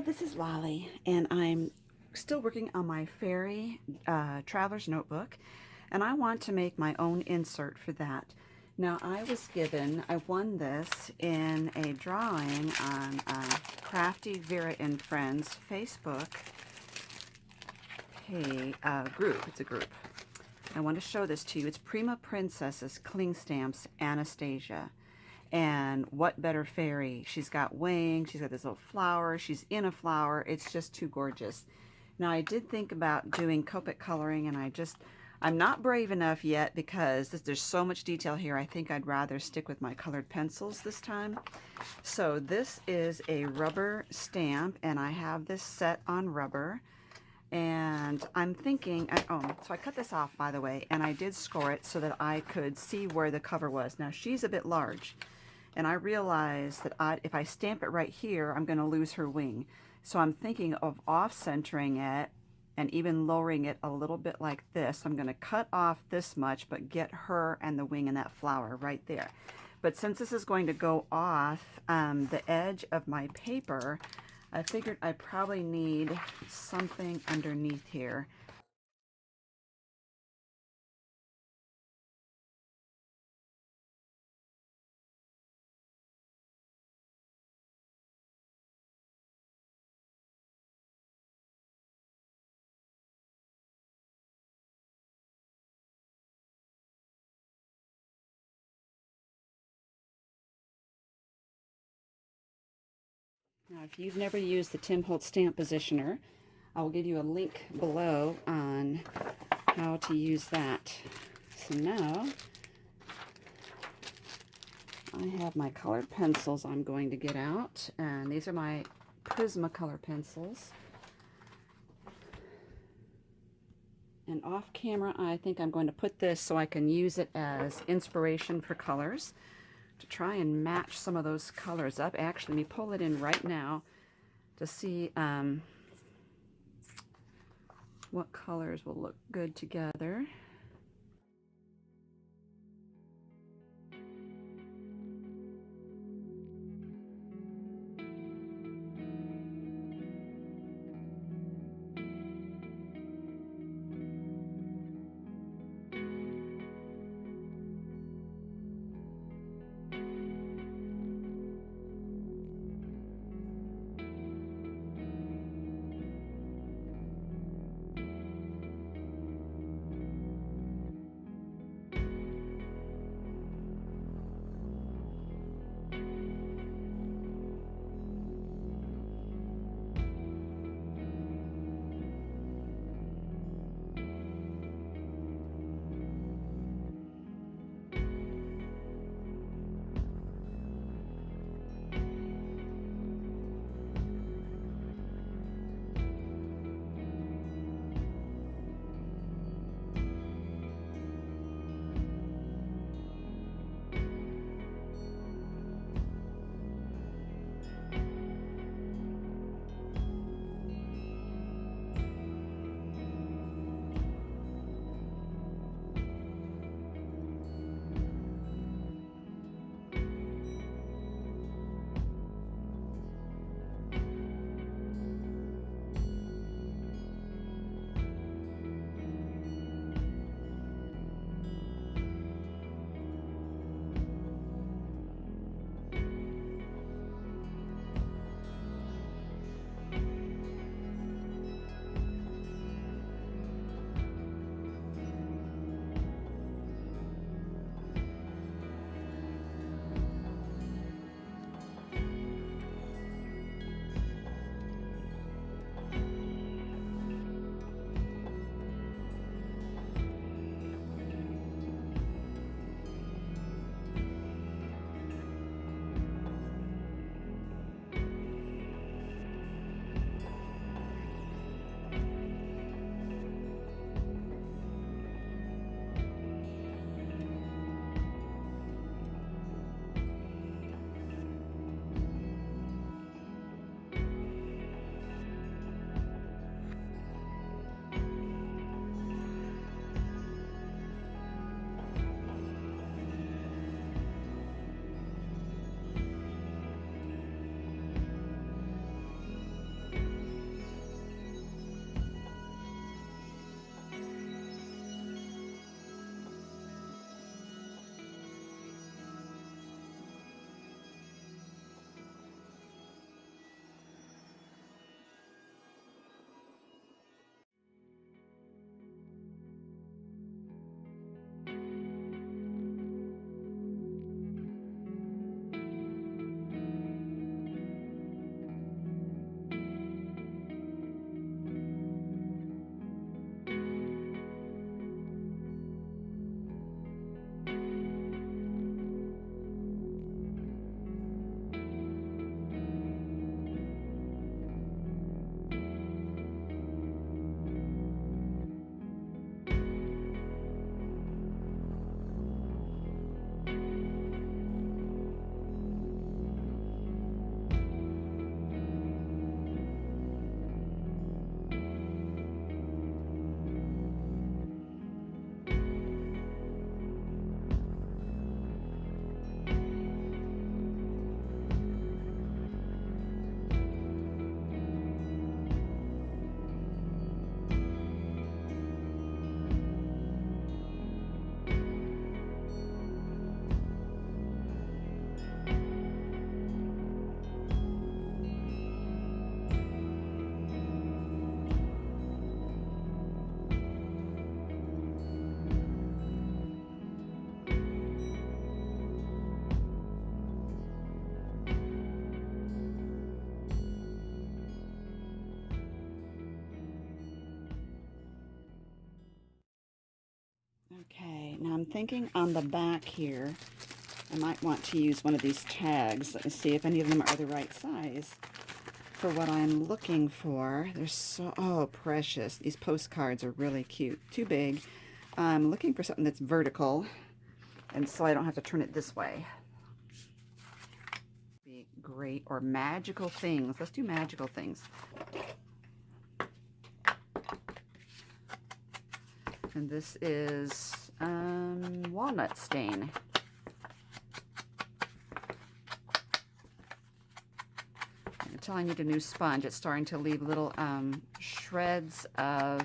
This is Lolly, and I'm still working on my fairy traveler's notebook, and I want to make my own insert for that. Now, I won this in a drawing on Crafty Vera and Friends Facebook group. It's a group. I want to show this to you. It's Prima Princess's Cling Stamps, Anastasia. And what better fairy? She's got wings, she's got this little flower, she's in a flower. It's just too gorgeous. Now, I did think about doing Copic coloring, and I'm not brave enough yet because there's so much detail here. I think I'd rather stick with my colored pencils this time. So this is a rubber stamp, and I have this set on rubber. And I'm thinking, so I cut this off, by the way, and I did score it so that I could see where the cover was. Now, she's a bit large, and I realized that if I stamp it right here, I'm going to lose her wing. So I'm thinking of off-centering it and even lowering it a little bit like this. I'm going to cut off this much, but get her and the wing and that flower right there. But since this is going to go off the edge of my paper, I figured I probably need something underneath here. Now, if you've never used the Tim Holtz stamp positioner, I will give you a link below on how to use that. So now I have my colored pencils I'm going to get out, and these are my Prismacolor pencils. And off camera, I think I'm going to put this so I can use it as inspiration for colors, to try and match some of those colors up. Actually, let me pull it in right now to see what colors will look good together. Okay, now I'm thinking on the back here, I might want to use one of these tags. Let me see if any of them are the right size for what I'm looking for. They're so, oh, precious. These postcards are really cute. Too big. I'm looking for something that's vertical, and so I don't have to turn it this way. Be great. Or magical things. Let's do magical things. And this is walnut stain. I'm telling you, I need a new sponge. It's starting to leave little shreds of,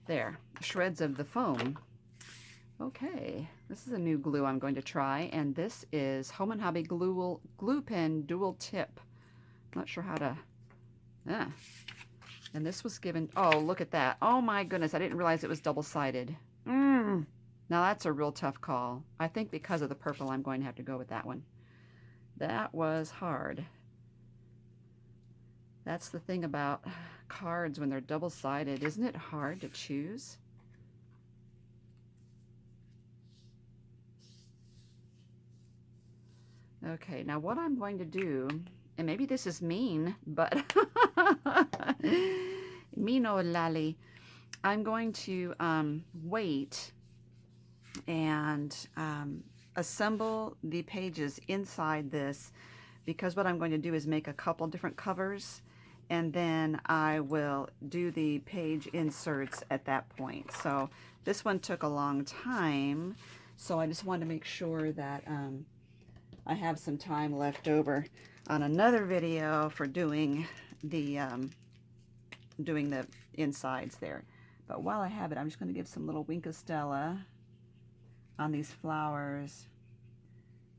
there, shreds of the foam. Okay, this is a new glue I'm going to try, and this is Home and Hobby glue pen dual tip. Not sure how to, and this was given, oh, look at that. Oh my goodness, I didn't realize it was double-sided. Now that's a real tough call. I think because of the purple, I'm going to have to go with that one. That was hard. That's the thing about cards when they're double-sided. Isn't it hard to choose? Okay, now what I'm going to do, and maybe this is mean, but mean old lally. I'm going to wait and assemble the pages inside this, because what I'm going to do is make a couple different covers, and then I will do the page inserts at that point. So this one took a long time, so I just wanted to make sure that I have some time left over on another video for doing the insides there. But while I have it, I'm just going to give some little Wink of Stella on these flowers.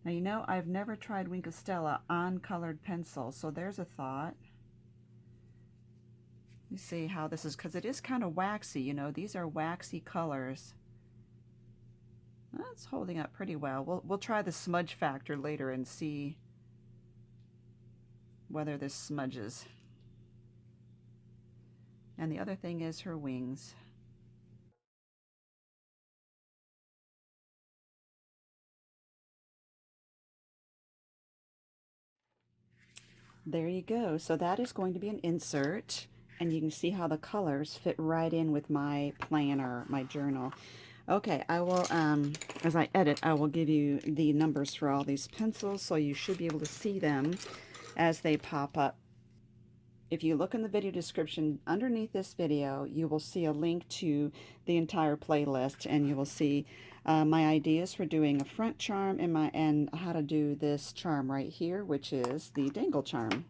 Now, you know, I've never tried Wink of Stella on colored pencil, so there's a thought. Let me see how this is, because it is kind of waxy, you know. These are waxy colors. That's holding up pretty well. We'll try the smudge factor later and see whether this smudges. And the other thing is her wings. There you go. So that is going to be an insert, and you can see how the colors fit right in with my planner, my journal. Okay, I will, as I edit, I will give you the numbers for all these pencils, so you should be able to see them as they pop up. If you look in the video description underneath this video, you will see a link to the entire playlist, and you will see my ideas for doing a front charm and how to do this charm right here, which is the dangle charm.